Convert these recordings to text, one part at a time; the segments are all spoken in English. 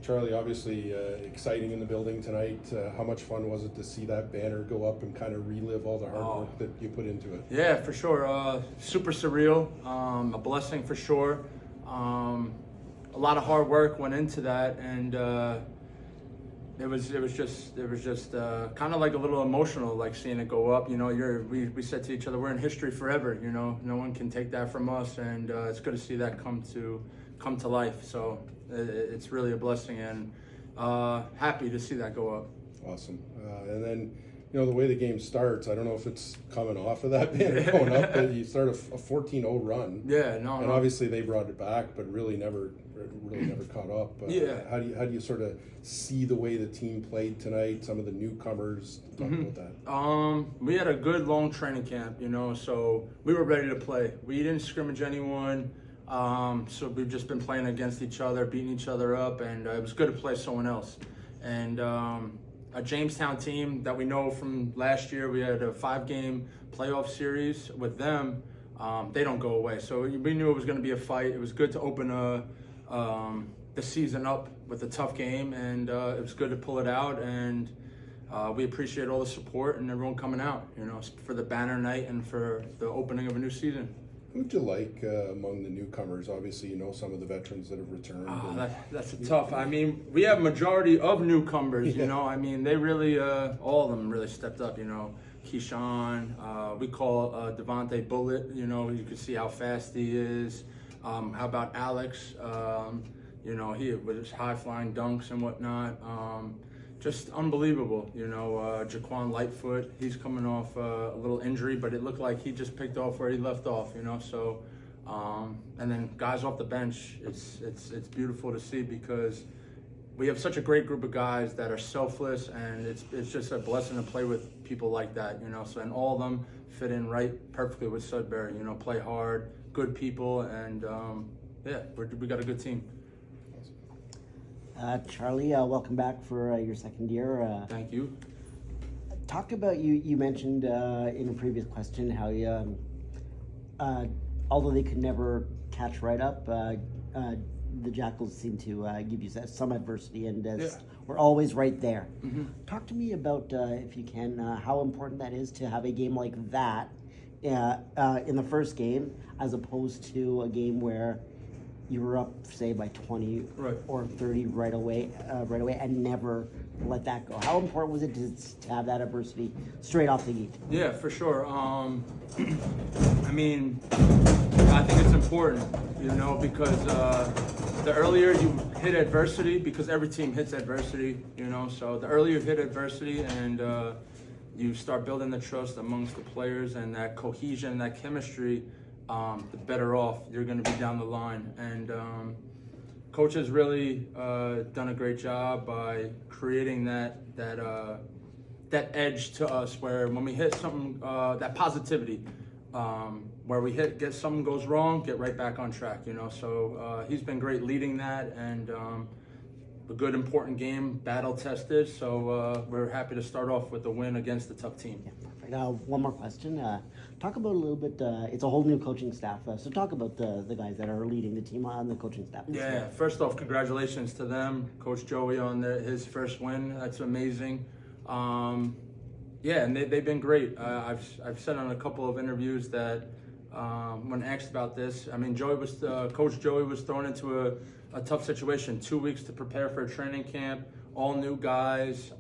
Charlie, obviously exciting in the building tonight. How much fun was it to see that banner go up and kind of relive all the hard work that you put into it? Yeah, for sure. Super surreal. A blessing for sure. A lot of hard work went into that, and it was just kind of like a little emotional, like seeing it go up. You know, we said to each other, we're in history forever. You know, no one can take that from us, and it's good to see that come to life. So it's really a blessing, and happy to see that go up. Awesome. And then, you know, the way the game starts, I don't know if it's coming off of that banner going up, but you start a 14-0 run. Yeah, no. And obviously they brought it back, but really never caught up. Yeah. How do you sort of see the way the team played tonight? Some of the newcomers. Talk about that. We had a good long training camp, you know, so we were ready to play. We didn't scrimmage anyone. So we've just been playing against each other, beating each other up, and it was good to play someone else. And a Jamestown team that we know from last year, we had a 5-game playoff series with them. They don't go away, so we knew it was going to be a fight. It was good to open the season up with a tough game, and it was good to pull it out. And we appreciate all the support and everyone coming out, you know, for the banner night and for the opening of a new season. Who'd you like among the newcomers? Obviously, you know some of the veterans that have returned. That's tough. I mean, we have majority of newcomers, you know. I mean, they really, all of them really stepped up, you know. Keyshawn, we call Devontae Bullet, you know, you can see how fast he is. How about Alex? You know, he with his high-flying dunks and whatnot. Just unbelievable, you know. Jaquan Lightfoot, he's coming off a little injury, but it looked like he just picked off where he left off, you know. So, and then guys off the bench, it's beautiful to see because we have such a great group of guys that are selfless, and it's just a blessing to play with people like that, you know. So, and all of them fit in right perfectly with Sudbury, you know. Play hard, good people, and yeah, we got a good team. Charlie, welcome back for your second year. Thank you. Talk about you mentioned in a previous question how you, although they could never catch right up, the Jackals seem to give you some adversity, and we're always right there. Mm-hmm. Talk to me about, if you can, how important that is to have a game like that in the first game, as opposed to a game where you were up, say, by 20 or 30 right away, and never let that go. How important was it to have that adversity straight off the gate? Yeah, for sure. I mean, I think it's important, you know, because the earlier you hit adversity, because every team hits adversity, you know, so the earlier you hit adversity and you start building the trust amongst the players and that cohesion, that chemistry, the better off you're going to be down the line. And coach has really done a great job by creating that edge to us, where when we hit something, that positivity, where we get something goes wrong, get right back on track, you know. So he's been great leading that, and a good important game, battle tested. So we're happy to start off with a win against a tough team. Yeah, perfect. One more question. Talk about a little bit. It's a whole new coaching staff. So talk about the guys that are leading the team on the coaching staff. Yeah. First off, congratulations to them, Coach Joey on his first win. That's amazing. Yeah, and they've been great. I've said on a couple of interviews that when asked about this, I mean, Coach Joey was thrown into a tough situation. 2 weeks to prepare for a training camp, all new guys.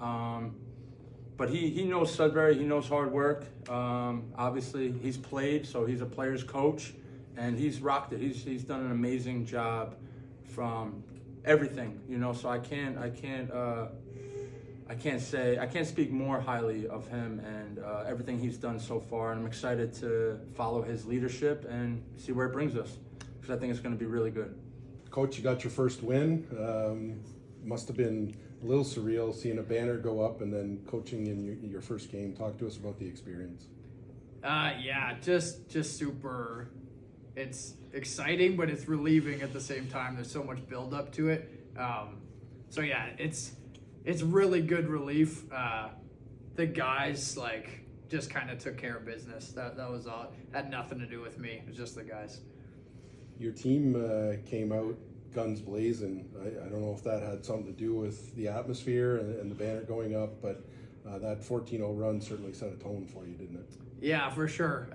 But he knows Sudbury, he knows hard work. Obviously, he's played, so he's a player's coach, and he's rocked it. He's done an amazing job from everything, you know. So I can't speak more highly of him and everything he's done so far. And I'm excited to follow his leadership and see where it brings us, because I think it's going to be really good. Coach, you got your first win. Must have been a little surreal seeing a banner go up and then coaching in your first game. Talk to us about the experience. Yeah, just super. It's exciting, but it's relieving at the same time. There's so much build up to it. So yeah, it's really good relief. The guys just kind of took care of business. That was all. Had nothing to do with me. It was just the guys. Your team came out guns blazing. I don't know if that had something to do with the atmosphere and the banner going up, but that 14-0 run certainly set a tone for you, didn't it? Yeah, for sure.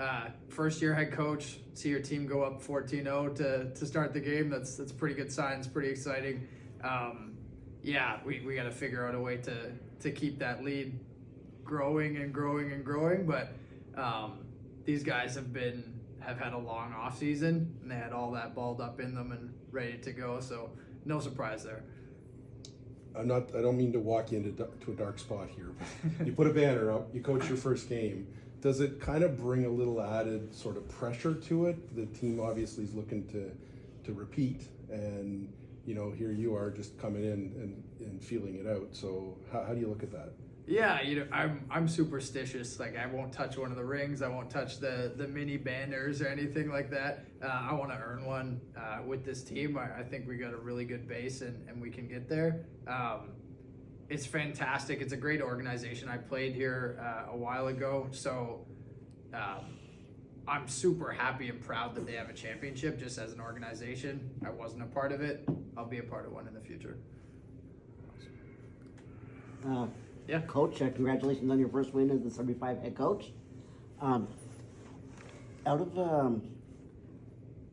First year head coach, see your team go up 14-0 to start the game. That's a pretty good sign. It's pretty exciting. Yeah, we got to figure out a way to keep that lead growing and growing and growing. But these guys have had a long off season, and they had all that balled up in them and ready to go. So no surprise there. I don't mean to walk you into to a dark spot here, but you put a banner up, you coach your first game. Does it kind of bring a little added sort of pressure to it? The team obviously is looking to repeat, and here you are just coming in and feeling it out. So how do you look at that? Yeah, I'm superstitious. Like, I won't touch one of the rings. I won't touch the mini banners or anything like that. I want to earn one with this team. I think we got a really good base and we can get there. It's fantastic. It's a great organization. I played here a while ago, so I'm super happy and proud that they have a championship just as an organization. I wasn't a part of it. I'll be a part of one in the future. Yeah, Coach, congratulations on your first win as the 75 head coach. Out of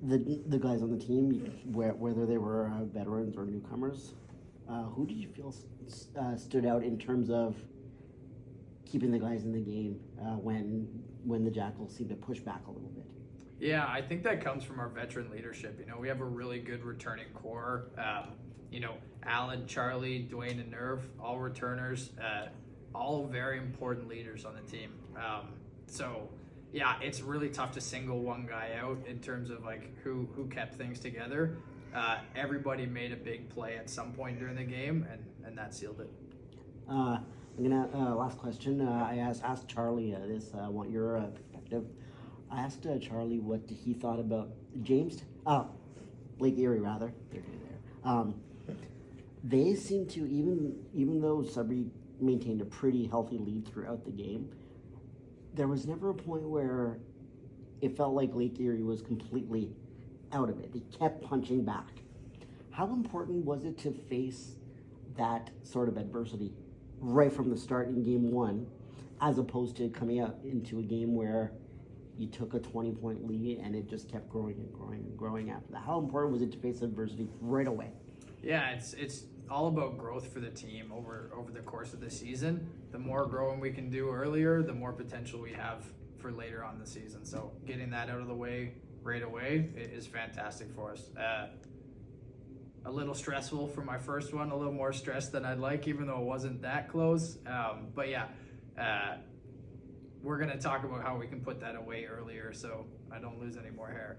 the guys on the team, whether they were veterans or newcomers, who did you feel stood out in terms of keeping the guys in the game when the Jackals seemed to push back a little bit? Yeah, I think that comes from our veteran leadership. We have a really good returning core. Alan, Charlie, Dwayne, and Nerv, all returners, all very important leaders on the team. So yeah, it's really tough to single one guy out in terms of like who kept things together. Everybody made a big play at some point during the game, and that sealed it. I'm gonna last question. I asked Charlie this. I want your perspective. I asked Charlie what he thought about Lake Erie rather. They seem to even though Sudbury maintained a pretty healthy lead throughout the game, there was never a point where it felt like Lake Erie was completely out of it. They kept punching back. How important was it to face that sort of adversity right from the start in game one, as opposed to coming out into a game where you took a 20-point lead and it just kept growing and growing and growing after that? How important was it to face adversity right away? Yeah, it's all about growth for the team over the course of the season. The more growing we can do earlier, the more potential we have for later on the season. So getting that out of the way right away is fantastic for us. A little stressful for my first one, a little more stressed than I'd like, even though it wasn't that close. But yeah, we're going to talk about how we can put that away earlier so I don't lose any more hair.